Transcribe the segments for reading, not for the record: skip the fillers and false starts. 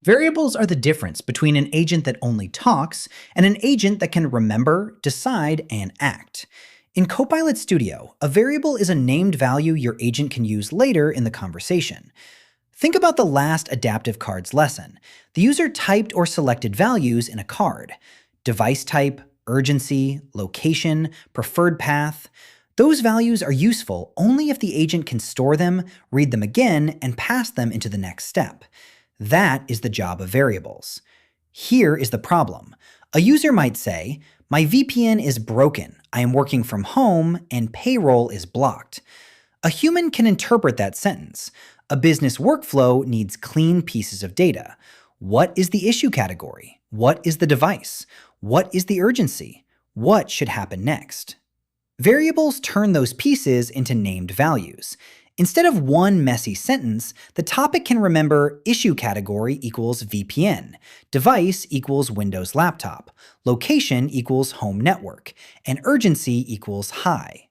Variables are the difference between an agent that only talks and an agent that can remember, decide, and act. In Copilot Studio, a variable is a named value your agent can use later in the conversation. Think about the last adaptive cards lesson. The user typed or selected values in a card. Device type, urgency, location, preferred path. Those values are useful only if the agent can store them, read them again, and pass them into the next step. That is the job of variables. Here is the problem. A user might say, "My VPN is broken, I am working from home, and payroll is blocked." A human can interpret that sentence. A business workflow needs clean pieces of data. What is the issue category? What is the device? What is the urgency? What should happen next? Variables turn those pieces into named values. Instead of one messy sentence, the topic can remember issue category equals VPN, device equals Windows laptop, location equals home network, and urgency equals high.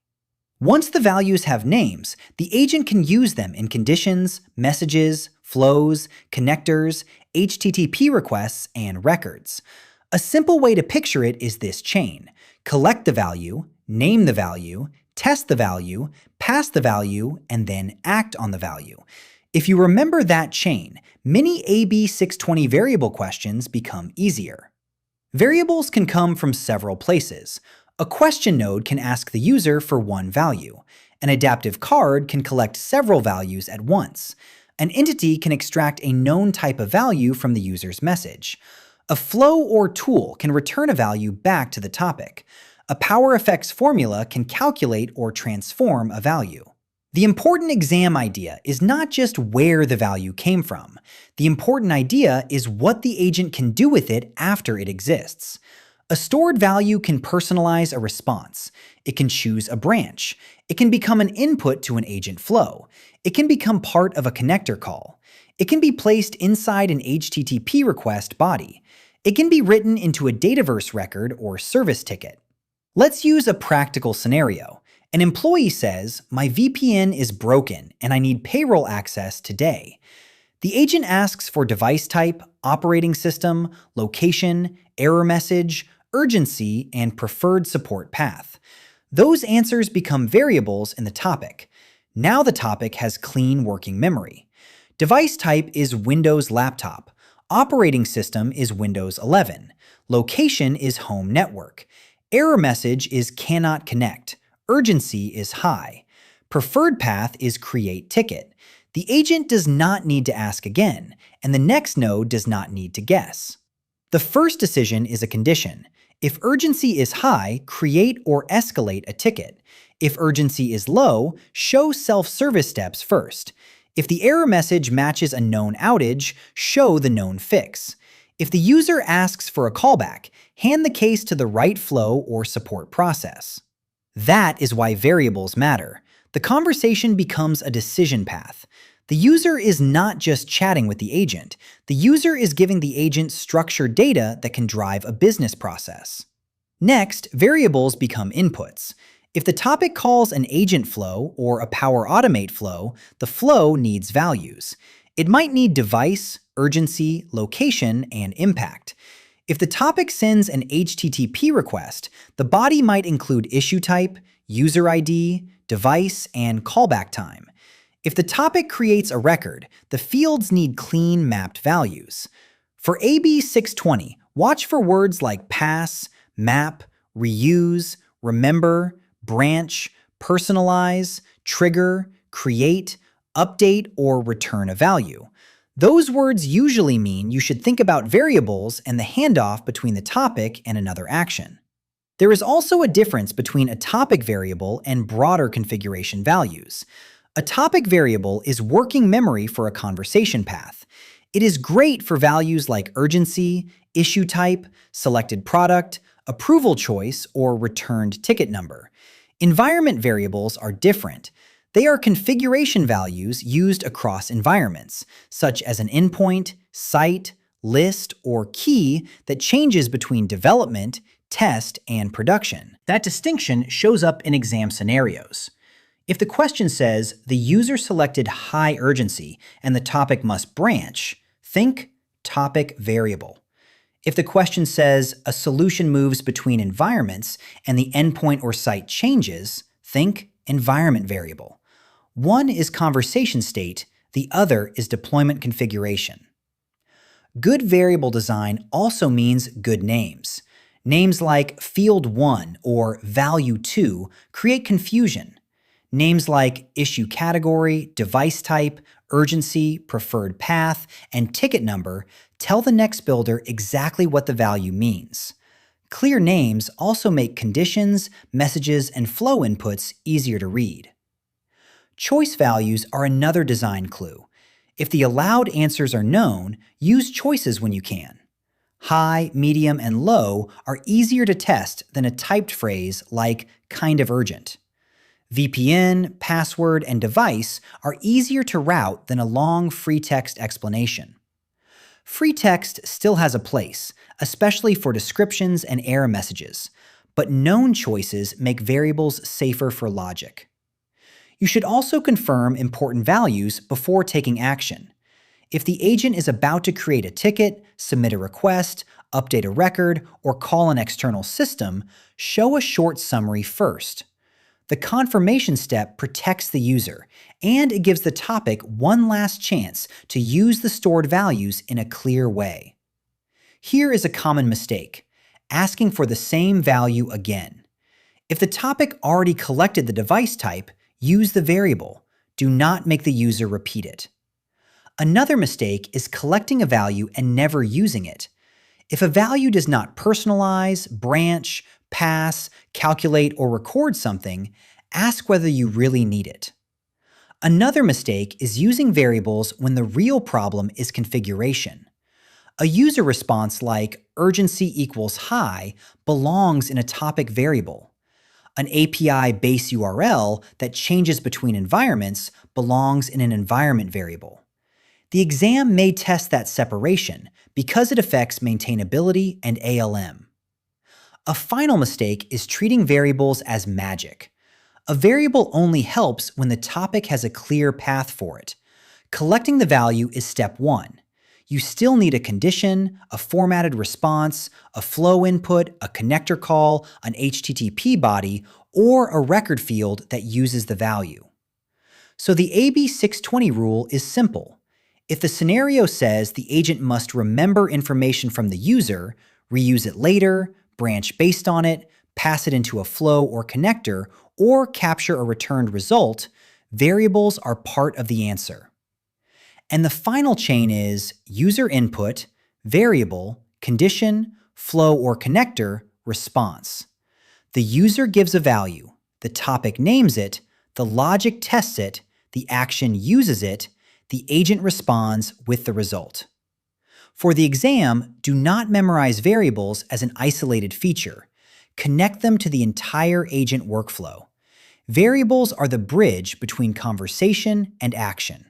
Once the values have names, the agent can use them in conditions, messages, flows, connectors, HTTP requests, and records. A simple way to picture it is this chain: collect the value, name the value, test the value, pass the value, and then act on the value. If you remember that chain, many AB-620 variable questions become easier. Variables can come from several places. A question node can ask the user for one value. An adaptive card can collect several values at once. An entity can extract a known type of value from the user's message. A flow or tool can return a value back to the topic. A power effects formula can calculate or transform a value. The important exam idea is not just where the value came from. The important idea is what the agent can do with it after it exists. A stored value can personalize a response. It can choose a branch. It can become an input to an agent flow. It can become part of a connector call. It can be placed inside an HTTP request body. It can be written into a Dataverse record or service ticket. Let's use a practical scenario. An employee says, "My VPN is broken and I need payroll access today." The agent asks for device type, operating system, location, error message, urgency, and preferred support path. Those answers become variables in the topic. Now the topic has clean working memory. Device type is Windows laptop. Operating system is Windows 11. Location is home network. Error message is cannot connect. Urgency is high. Preferred path is create ticket. The agent does not need to ask again, and the next node does not need to guess. The first decision is a condition. If urgency is high, create or escalate a ticket. If urgency is low, show self-service steps first. If the error message matches a known outage, show the known fix. If the user asks for a callback, hand the case to the right flow or support process. That is why variables matter. The conversation becomes a decision path. The user is not just chatting with the agent. The user is giving the agent structured data that can drive a business process. Next, variables become inputs. If the topic calls an agent flow or a Power Automate flow, the flow needs values. It might need device, urgency, location, and impact. If the topic sends an HTTP request, the body might include issue type, user ID, device, and callback time. If the topic creates a record, the fields need clean mapped values. For AB-620, watch for words like pass, map, reuse, remember, branch, personalize, trigger, create, update, or return a value. Those words usually mean you should think about variables and the handoff between the topic and another action. There is also a difference between a topic variable and broader configuration values. A topic variable is working memory for a conversation path. It is great for values like urgency, issue type, selected product, approval choice, or returned ticket number. Environment variables are different. They are configuration values used across environments, such as an endpoint, site, list, or key that changes between development, test, and production. That distinction shows up in exam scenarios. If the question says, the user selected high urgency and the topic must branch, think topic variable. If the question says a solution moves between environments and the endpoint or site changes, think environment variable. One is conversation state, the other is deployment configuration. Good variable design also means good names. Names like field 1 or value 2 create confusion. Names like issue category, device type, urgency, preferred path, and ticket number tell the next builder exactly what the value means. Clear names also make conditions, messages, and flow inputs easier to read. Choice values are another design clue. If the allowed answers are known, use choices when you can. High, medium, and low are easier to test than a typed phrase like kind of urgent. VPN, password, and device are easier to route than a long free text explanation. Free text still has a place, especially for descriptions and error messages, but known choices make variables safer for logic. You should also confirm important values before taking action. If the agent is about to create a ticket, submit a request, update a record, or call an external system, show a short summary first. The confirmation step protects the user, and it gives the topic one last chance to use the stored values in a clear way. Here is a common mistake: asking for the same value again. If the topic already collected the device type, use the variable. Do not make the user repeat it. Another mistake is collecting a value and never using it. If a value does not personalize, branch, pass, calculate, or record something, ask whether you really need it. Another mistake is using variables when the real problem is configuration. A user response like urgency equals high belongs in a topic variable. An API base URL that changes between environments belongs in an environment variable. The exam may test that separation because it affects maintainability and ALM. A final mistake is treating variables as magic. A variable only helps when the topic has a clear path for it. Collecting the value is step 1. You still need a condition, a formatted response, a flow input, a connector call, an HTTP body, or a record field that uses the value. So the AB-620 rule is simple. If the scenario says the agent must remember information from the user, reuse it later, branch based on it, pass it into a flow or connector, or capture a returned result, variables are part of the answer. And the final chain is user input, variable, condition, flow or connector, response. The user gives a value, the topic names it, the logic tests it, the action uses it, the agent responds with the result. For the exam, do not memorize variables as an isolated feature. Connect them to the entire agent workflow. Variables are the bridge between conversation and action.